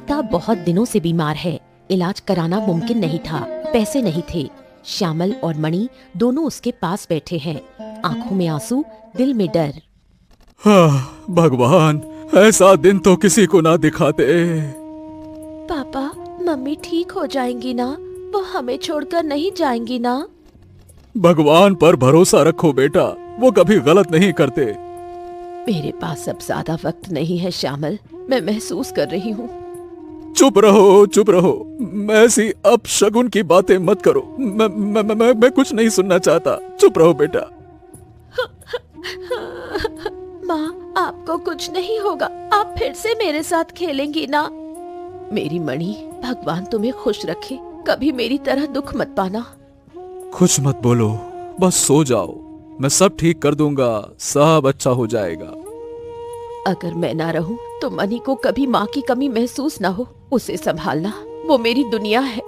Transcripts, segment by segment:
सीता बहुत दिनों से बीमार है। इलाज कराना मुमकिन नहीं था, पैसे नहीं थे। श्यामल और मणि दोनों उसके पास बैठे हैं, आंखों में आंसू, दिल में डर। हाँ, भगवान ऐसा दिन तो किसी को ना दिखाते। पापा, मम्मी ठीक हो जाएंगी ना? वो हमें छोड़कर नहीं जाएंगी ना? भगवान पर भरोसा रखो बेटा, वो कभी गलत नहीं करते। मेरे पास अब ज्यादा वक्त नहीं है श्यामल, मैं महसूस कर रही हूँ। चुप रहो, चुप रहो। ऐसी अपशगुन की बातें मत करो। मैं कुछ नहीं सुनना चाहता। चुप रहो बेटा। माँ, आपको कुछ नहीं होगा, आप फिर से मेरे साथ खेलेंगी ना? मेरी मणि, भगवान तुम्हें खुश रखे, कभी मेरी तरह दुख मत पाना। कुछ मत बोलो, बस सो जाओ, मैं सब ठीक कर दूंगा, सब अच्छा हो जाएगा। अगर मैं ना रहूं तो मणि को कभी माँ की कमी महसूस ना हो। उसे संभालना, वो मेरी दुनिया है।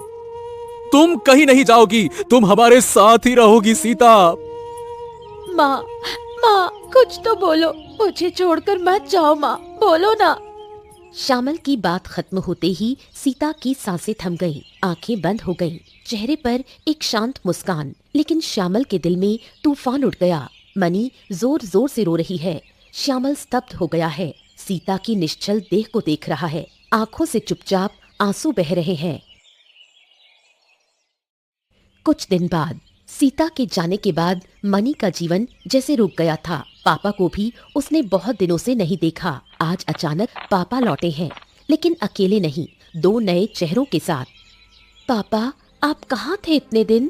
तुम कहीं नहीं जाओगी, तुम हमारे साथ ही रहोगी सीता। माँ, माँ, कुछ तो बोलो, मुझे छोड़कर मत जाओ माँ, बोलो ना। श्यामल की बात खत्म होते ही सीता की सांसें थम गईं, आंखें बंद हो गईं, चेहरे पर एक शांत मुस्कान। लेकिन श्यामल के दिल में तूफान उठ गया। मणि जोर जोर से रो रही है। श्यामल स्तब्ध हो गया है, सीता की निश्चल देह को देख रहा है, आंखों से चुपचाप आंसू बह रहे हैं। कुछ दिन बाद, सीता के जाने के बाद मणि का जीवन जैसे रुक गया था। पापा को भी उसने बहुत दिनों से नहीं देखा। आज अचानक पापा लौटे हैं, लेकिन अकेले नहीं, 2 नए चेहरों के साथ। पापा, आप कहाँ थे इतने दिन?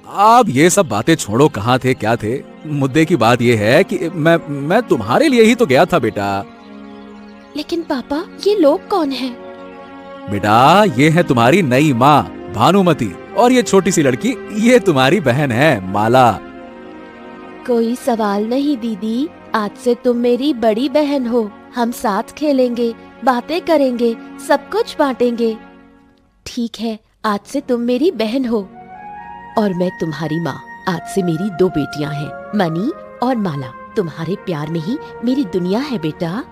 आप ये सब बातें छोड़ो, कहाँ थे क्या थे। मुद्दे की बात ये है कि मैं तुम्हारे लिए ही तो गया था बेटा। लेकिन पापा, ये लोग कौन हैं? बेटा, ये है तुम्हारी नई माँ भानुमति, और ये छोटी सी लड़की, ये तुम्हारी बहन है माला। कोई सवाल नहीं दीदी, आज से तुम मेरी बड़ी बहन हो। हम साथ खेलेंगे, बातें करेंगे, सब कुछ बांटेंगे। ठीक है, आज से तुम मेरी बहन हो और मैं तुम्हारी माँ। आज से मेरी 2 बेटियाँ हैं, मणि और माला। तुम्हारे प्यार में ही मेरी दुनिया है बेटा।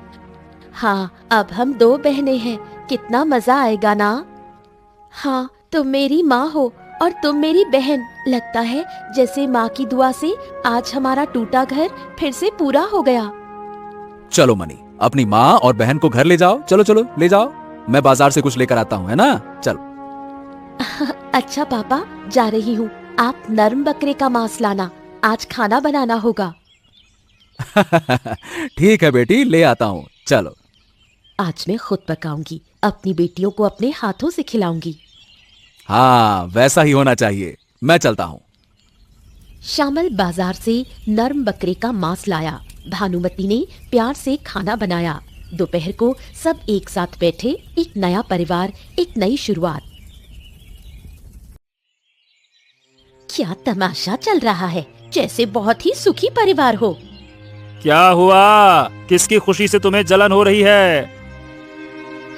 हाँ, अब हम 2 बहनें हैं, कितना मजा आएगा ना? हाँ, तुम मेरी माँ हो और तुम मेरी बहन। लगता है जैसे माँ की दुआ से आज हमारा टूटा घर फिर से पूरा हो गया। चलो मणि, अपनी माँ और बहन को घर ले जाओ। चलो चलो, ले जाओ, मैं बाजार से कुछ लेकर आता हूँ, है ना? चलो। अच्छा पापा, जा रही हूँ। आप नर्म बकरे का मांस लाना, आज खाना बनाना होगा। ठीक है बेटी, ले आता हूँ, चलो। आज मैं खुद पकाऊंगी, अपनी बेटियों को अपने हाथों से खिलाऊंगी। हाँ, वैसा ही होना चाहिए। मैं चलता हूँ। श्यामल बाजार से नर्म बकरे का मांस लाया। भानुमति ने प्यार से खाना बनाया। दोपहर को सब एक साथ बैठे, एक नया परिवार, एक नई शुरुआत। क्या तमाशा चल रहा है, जैसे बहुत ही सुखी परिवार हो। क्या हुआ? किसकी खुशी से तुम्हें जलन हो रही है?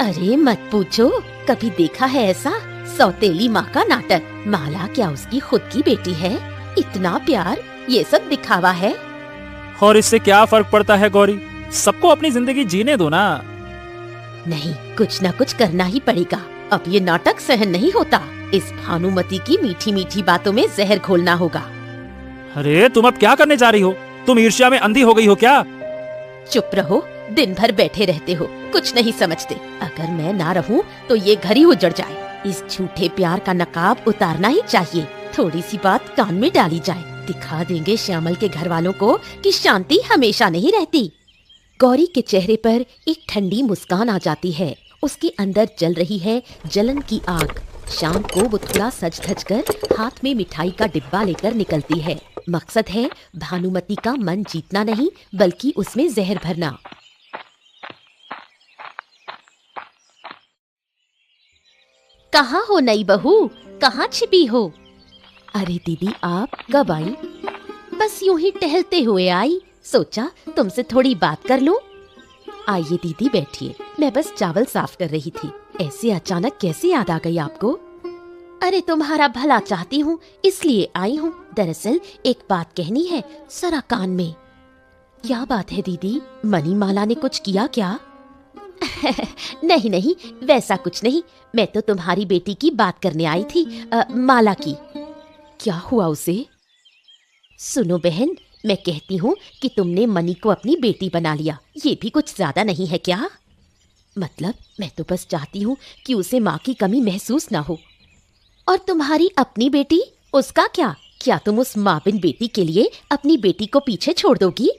अरे मत पूछो, कभी देखा है ऐसा सौतेली माँ का नाटक? माला क्या उसकी खुद की बेटी है? इतना प्यार, ये सब दिखावा है। और इससे क्या फर्क पड़ता है गौरी? सबको अपनी जिंदगी जीने दो ना। नहीं, कुछ ना कुछ करना ही पड़ेगा। अब ये नाटक सहन नहीं होता। इस भानुमति की मीठी मीठी बातों में जहर घोलना होगा। अरे तुम अब क्या करने जा रही हो? तुम ईर्ष्या में अंधी हो गई हो क्या? चुप रहो, दिन भर बैठे रहते हो, कुछ नहीं समझते। अगर मैं ना रहूं तो ये घर ही उजड़ जाए। इस झूठे प्यार का नकाब उतारना ही चाहिए। थोड़ी सी बात कान में डाली जाए, दिखा देंगे श्यामल के घर वालों को कि शांति हमेशा नहीं रहती। गौरी के चेहरे पर एक ठंडी मुस्कान आ जाती है। उसके अंदर जल रही है जलन की आग। शाम को वो थोड़ा सज धज कर हाथ में मिठाई का डिब्बा लेकर निकलती है। मकसद है भानुमति का मन जीतना नहीं, बल्कि उसमें जहर भरना। कहाँ हो नई बहू, कहाँ छिपी हो? अरे दीदी, आप कब आई? बस यूं ही टहलते हुए आई, सोचा तुमसे थोड़ी बात कर लूं। आइए दीदी, बैठिए। मैं बस चावल साफ कर रही थी। ऐसे अचानक कैसे याद आ गई आपको? अरे तुम्हारा भला चाहती हूँ, इसलिए आई हूँ। दरअसल एक बात कहनी है, जरा कान में। क्या बात है दीदी? मणिमाला ने कुछ किया क्या? नहीं नहीं, वैसा कुछ नहीं। मैं तो तुम्हारी बेटी की बात करने आई थी, माला की। क्या हुआ उसे? सुनो बहन, मैं कहती हूँ कि तुमने मनी को अपनी बेटी बना लिया, ये भी कुछ ज्यादा नहीं है क्या? मतलब मैं तो बस चाहती हूँ कि उसे माँ की कमी महसूस ना हो। और तुम्हारी अपनी बेटी, उसका क्या? क्या तुम उस माँ बिन बेटी के लिए अपनी बेटी को पीछे छोड़ दोगी?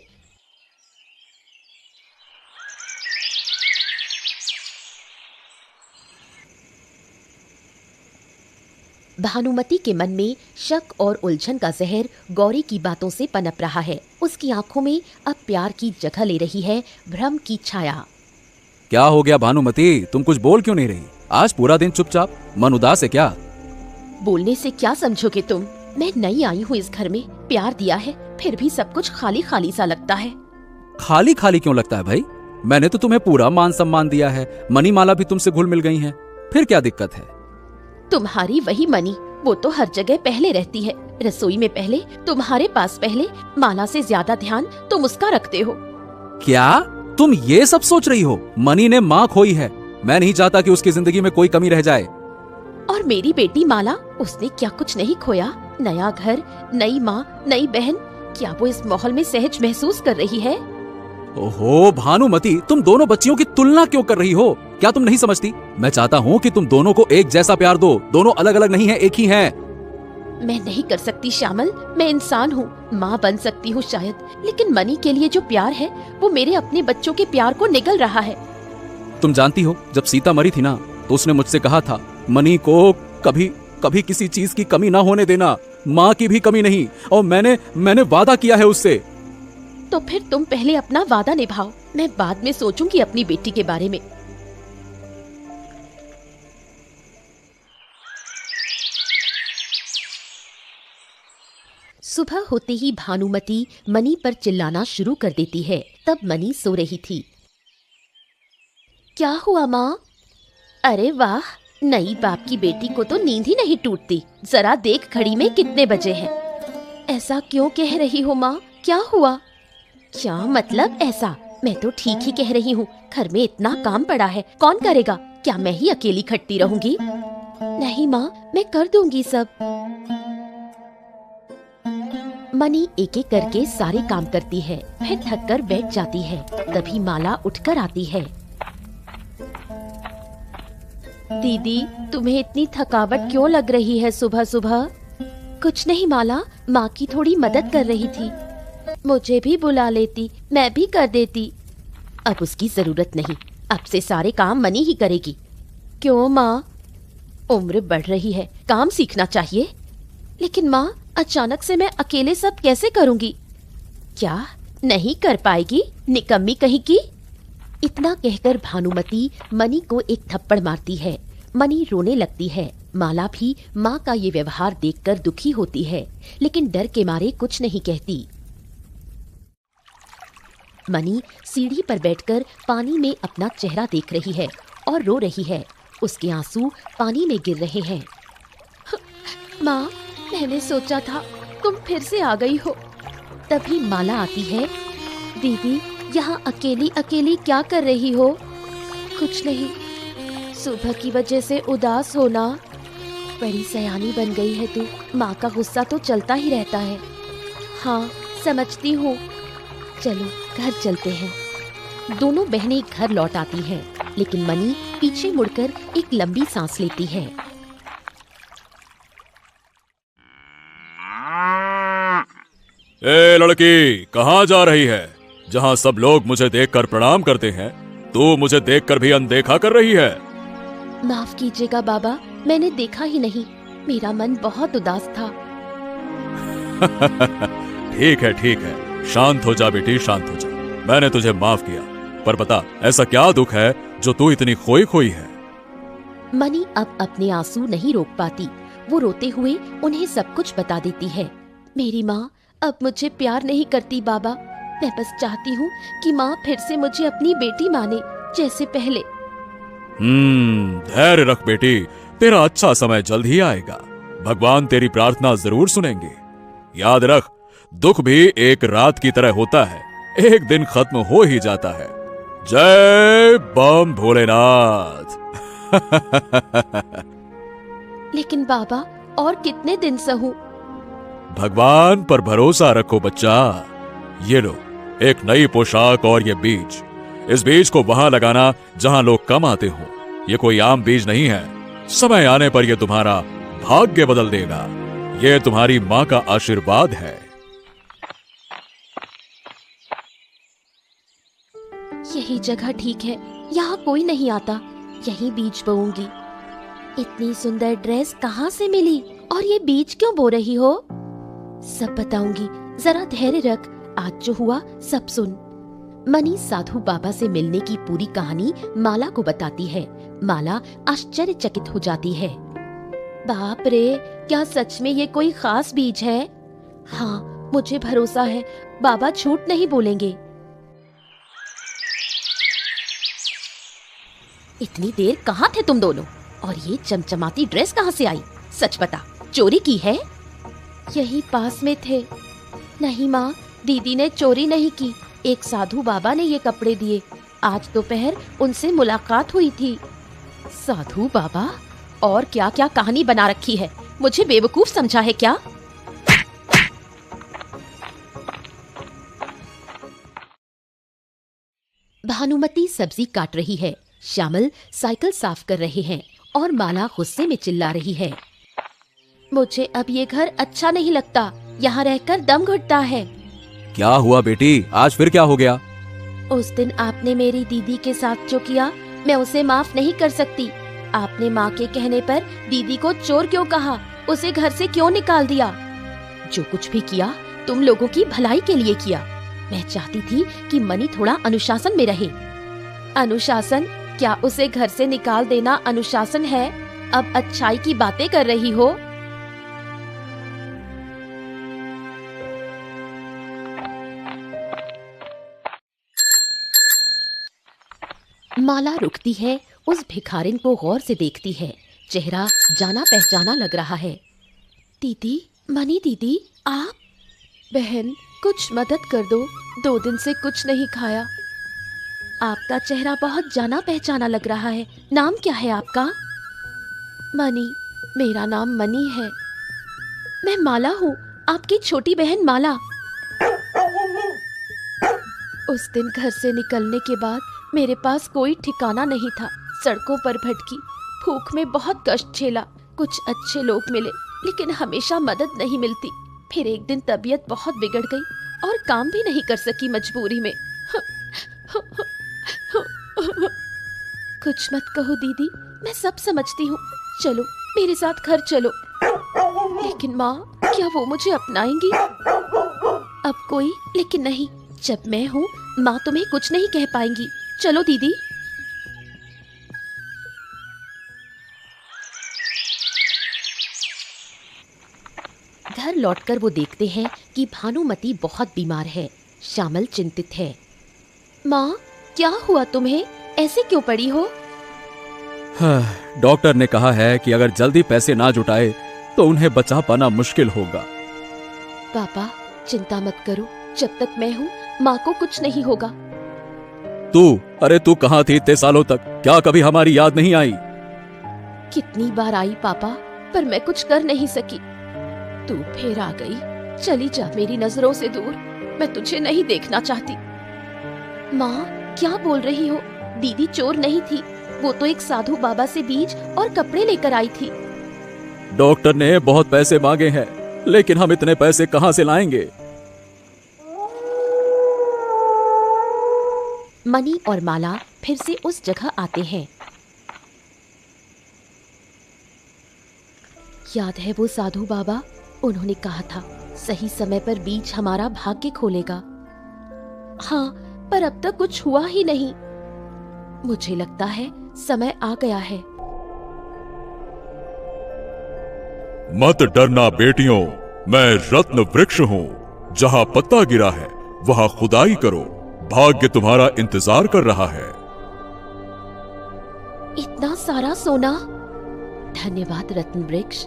भानुमति के मन में शक और उलझन का जहर गौरी की बातों से पनप रहा है। उसकी आंखों में अब प्यार की जगह ले रही है भ्रम की छाया। क्या हो गया भानुमति, तुम कुछ बोल क्यों नहीं रही? आज पूरा दिन चुपचाप, मन उदास है क्या? बोलने से क्या समझोगे तुम? मैं नई आई हूँ इस घर में, प्यार दिया है, फिर भी सब कुछ खाली खाली सा लगता है। खाली खाली क्यों लगता है भाई? मैंने तो तुम्हें पूरा मान सम्मान दिया है, मनीमाला भी तुमसे घुल मिल गई हैं, फिर क्या दिक्कत है? तुम्हारी वही मनी, वो तो हर जगह पहले रहती है, रसोई में पहले, तुम्हारे पास पहले, माला से ज्यादा ध्यान तुम उसका रखते हो। क्या तुम ये सब सोच रही हो? मनी ने माँ खोई है, मैं नहीं चाहता कि उसकी जिंदगी में कोई कमी रह जाए। और मेरी बेटी माला, उसने क्या कुछ नहीं खोया? नया घर, नई माँ, नई बहन, क्या वो इस माहौल में सहज महसूस कर रही है? ओहो भानुमति, तुम दोनों बच्चियों की तुलना क्यों कर रही हो? क्या तुम नहीं समझती? मैं चाहता हूँ कि तुम दोनों को एक जैसा प्यार दो, दोनों अलग अलग नहीं है, एक ही हैं। मैं नहीं कर सकती श्यामल, मैं इंसान हूँ, माँ बन सकती हूँ शायद, लेकिन मनी के लिए जो प्यार है वो मेरे अपने बच्चों के प्यार को निगल रहा है। तुम जानती हो, जब सीता मरी थी ना, तो उसने मुझसे कहा था, मनी को कभी कभी किसी चीज की कमी ना होने देना, माँ की भी कमी नहीं। और मैंने वादा किया है उससे। तो फिर तुम पहले अपना वादा निभाओ, मैं बाद में सोचूंगी अपनी बेटी के बारे में। सुबह होते ही भानुमति मनी पर चिल्लाना शुरू कर देती है। तब मनी सो रही थी। क्या हुआ माँ? अरे वाह, नई बाप की बेटी को तो नींद ही नहीं टूटती। जरा देख घड़ी में कितने बजे हैं। ऐसा क्यों कह रही हो माँ? क्या हुआ? क्या मतलब ऐसा? मैं तो ठीक ही कह रही हूँ, घर में इतना काम पड़ा है, कौन करेगा? क्या मैं ही अकेली खटती रहूंगी? नहीं माँ, मैं कर दूंगी सब। मनी एक एक करके सारे काम करती है, फिर थक कर बैठ जाती है। तभी माला उठकर आती है। दीदी, तुम्हें इतनी थकावट क्यों लग रही है सुबह सुबह? कुछ नहीं माला, माँ की थोड़ी मदद कर रही थी। मुझे भी बुला लेती, मैं भी कर देती। अब उसकी जरूरत नहीं, अब से सारे काम मनी ही करेगी। क्यों माँ? उम्र बढ़ रही है, काम सीखना चाहिए। लेकिन माँ, अचानक से मैं अकेले सब कैसे करूंगी? क्या नहीं कर पाएगी, निकम्मी कहीं की? इतना कहकर भानुमति मनी को एक थप्पड़ मारती है। मनी रोने लगती है। माला भी माँ का ये व्यवहार देखकर दुखी होती है, लेकिन डर के मारे कुछ नहीं कहती। मनी सीढ़ी पर बैठकर पानी में अपना चेहरा देख रही है और रो रही है। उसके आंसू पानी में गिर रहे हैं। माँ, मैंने सोचा था तुम फिर से आ गई हो। तभी माला आती है। दीदी, यहाँ अकेली अकेली क्या कर रही हो? कुछ नहीं, सुबह की वजह से उदास होना। बड़ी सयानी बन गई है तू, माँ का गुस्सा तो चलता ही रहता है। हाँ, समझती हूँ। चलो घर चलते हैं। दोनों बहनें घर लौट आती हैं, लेकिन मनी पीछे मुड़कर एक लंबी सांस लेती है। ए लड़की, कहाँ जा रही है? जहाँ सब लोग मुझे देखकर प्रणाम करते हैं, तू मुझे देखकर भी अनदेखा कर रही है। माफ कीजिएगा बाबा, मैंने देखा ही नहीं, मेरा मन बहुत उदास था। ठीक है, शांत हो जा बेटी, शांत हो जा। मैंने तुझे माफ किया, पर बता, ऐसा क्या दुख है जो तू इतनी खोई खोई है? मनी अब अपने आंसू नहीं रोक पाती। वो रोते हुए उन्हें सब कुछ बता देती है। मेरी माँ अब मुझे प्यार नहीं करती बाबा। मैं बस चाहती हूँ कि माँ फिर से मुझे अपनी बेटी माने, जैसे पहले। धैर्य रख बेटी, तेरा अच्छा समय जल्द ही आएगा। भगवान तेरी प्रार्थना जरूर सुनेंगे। याद रख, दुख भी एक रात की तरह होता है, एक दिन खत्म हो ही जाता है। जय बम भोलेनाथ। लेकिन बाबा, और कितने दिन सहूं? भगवान पर भरोसा रखो बच्चा। ये लो, एक नई पोशाक और ये बीज। इस बीज को वहां लगाना जहां लोग कम आते हो। ये कोई आम बीज नहीं है। समय आने पर यह तुम्हारा भाग्य बदल देगा। ये तुम्हारी मां का आशीर्वाद है। यही जगह ठीक है, यहाँ कोई नहीं आता। यही बीज बोऊंगी। इतनी सुंदर ड्रेस कहाँ से मिली और ये बीज क्यों बो रही हो? सब बताऊंगी, जरा धैर्य रख। आज जो हुआ सब सुन। मनी साधु बाबा से मिलने की पूरी कहानी माला को बताती है। माला आश्चर्यचकित हो जाती है। बाप रे, क्या सच में ये कोई खास बीज है? हाँ, मुझे भरोसा है, बाबा झूठ नहीं बोलेंगे। इतनी देर कहाँ थे तुम दोनों? और ये चमचमाती ड्रेस कहाँ से आई? सच बता, चोरी की है? यही पास में थे। नहीं माँ, दीदी ने चोरी नहीं की। एक साधु बाबा ने ये कपड़े दिए। आज दोपहर उनसे मुलाकात हुई थी। साधु बाबा? और क्या क्या कहानी बना रखी है। मुझे बेवकूफ समझा है क्या? भानुमती सब्जी काट रही है, श्यामल साइकिल साफ कर रहे हैं और माला गुस्से में चिल्ला रही है। मुझे अब ये घर अच्छा नहीं लगता। यहाँ रहकर दम घुटता है। क्या हुआ बेटी, आज फिर क्या हो गया? उस दिन आपने मेरी दीदी के साथ जो किया, मैं उसे माफ नहीं कर सकती। आपने माँ के कहने पर दीदी को चोर क्यों कहा? उसे घर से क्यों निकाल दिया? जो कुछ भी किया तुम लोगों की भलाई के लिए किया। मैं चाहती थी कि मनी थोड़ा अनुशासन में रहे। अनुशासन? क्या उसे घर से निकाल देना अनुशासन है? अब अच्छाई की बातें कर रही हो? माला रुकती है, उस भिखारिन को गौर से देखती है। चेहरा जाना पहचाना लग रहा है। दीदी, मनी दीदी, आप? बहन, कुछ मदद कर दो। 2 दिन से कुछ नहीं खाया। आपका चेहरा बहुत जाना पहचाना लग रहा है। नाम क्या है आपका? मनी। मेरा नाम मनी है। मैं माला हूँ, आपकी छोटी बहन माला। उस दिन घर से निकलने के बाद मेरे पास कोई ठिकाना नहीं था। सड़कों पर भटकी, भूख में बहुत कष्ट झेला। कुछ अच्छे लोग मिले, लेकिन हमेशा मदद नहीं मिलती। फिर एक दिन तबीयत बहुत बिगड़ गई और काम भी नहीं कर सकी मजबूरी में। कुछ मत कहो दीदी, मैं सब समझती हूँ। चलो मेरे साथ घर चलो। लेकिन माँ, क्या वो मुझे अपनाएंगी? अब कोई लेकिन नहीं। जब मैं हूँ, माँ तुम्हें कुछ नहीं कह पाएंगी। चलो दीदी। घर लौटकर वो देखते हैं कि भानुमती बहुत बीमार है। श्यामल चिंतित है। माँ, क्या हुआ तुम्हें? ऐसे क्यों पड़ी हो? डॉक्टर ने कहा है कि अगर जल्दी पैसे ना जुटाए तो उन्हें बचा पाना मुश्किल होगा। पापा, चिंता मत करो। जब तक मैं हूँ, माँ को कुछ नहीं होगा। अरे तू कहाँ थी इतने सालों तक? क्या कभी हमारी याद नहीं आई? कितनी बार आई पापा, पर मैं कुछ कर नहीं सकी। तू फिर आ गई। चली जा मेरी नजरों से दूर। मैं तुझे नहीं देखना चाहती। माँ, क्या बोल रही हो? दीदी चोर नहीं थी। वो तो एक साधु बाबा से बीज और कपड़े लेकर आई थी। डॉक्टर ने बहुत पैसे मांगे हैं, लेकिन हम इतने पैसे कहाँ से लाएंगे? मनी और माला फिर से उस जगह आते हैं। याद है वो साधु बाबा? उन्होंने कहा था सही समय पर बीज हमारा भाग्य खोलेगा। हाँ, पर अब तक कुछ हुआ ही नहीं। मुझे लगता है समय आ गया है। मत डरना बेटियों, मैं रत्न वृक्ष हूँ। जहाँ पत्ता गिरा है वहाँ खुदाई करो। भाग्य तुम्हारा इंतजार कर रहा है। इतना सारा सोना! धन्यवाद रत्न वृक्ष।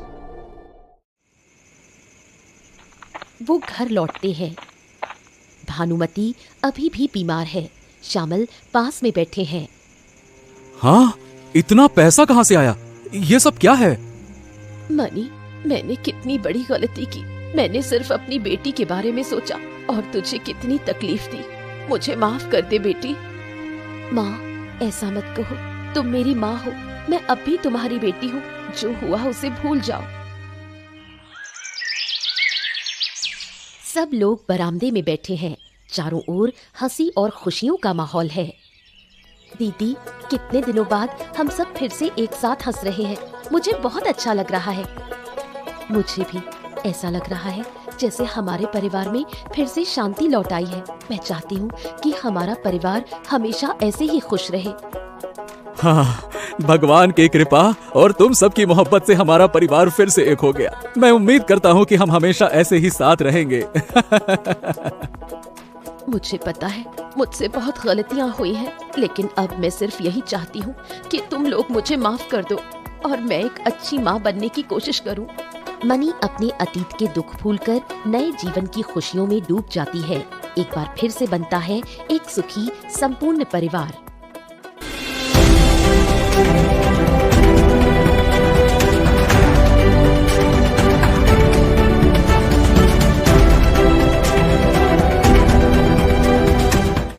वो घर लौटते हैं। भानुमती अभी भी बीमार है। श्यामल पास में बैठे हैं। हाँ, इतना पैसा कहाँ से आया? ये सब क्या है? मनी, मैंने कितनी बड़ी गलती की। मैंने सिर्फ अपनी बेटी के बारे में सोचा और तुझे कितनी तकलीफ दी। मुझे माफ कर दे बेटी। माँ, ऐसा मत कहो, तुम मेरी माँ हो, मैं अब भी तुम्हारी बेटी हूँ। जो हुआ उसे भूल जाओ। सब लोग बरामदे में बैठे हैं। चारों ओर हंसी और खुशियों का माहौल है। दीदी, कितने दिनों बाद हम सब फिर से एक साथ हंस रहे हैं। मुझे बहुत अच्छा लग रहा है। मुझे भी ऐसा लग रहा है जैसे हमारे परिवार में फिर से शांति लौट आई है। मैं चाहती हूँ कि हमारा परिवार हमेशा ऐसे ही खुश रहे। हाँ, भगवान की कृपा और तुम सबकी मोहब्बत से हमारा परिवार फिर से एक हो गया। मैं उम्मीद करता हूँ कि हम हमेशा ऐसे ही साथ रहेंगे। मुझे पता है मुझसे बहुत गलतियाँ हुई हैं, लेकिन अब मैं सिर्फ यही चाहती हूँ कि तुम लोग मुझे माफ कर दो और मैं एक अच्छी माँ बनने की कोशिश करूँ। मनी अपने अतीत के दुख भूलकर नए जीवन की खुशियों में डूब जाती है। एक बार फिर से बनता है एक सुखी संपूर्ण परिवार।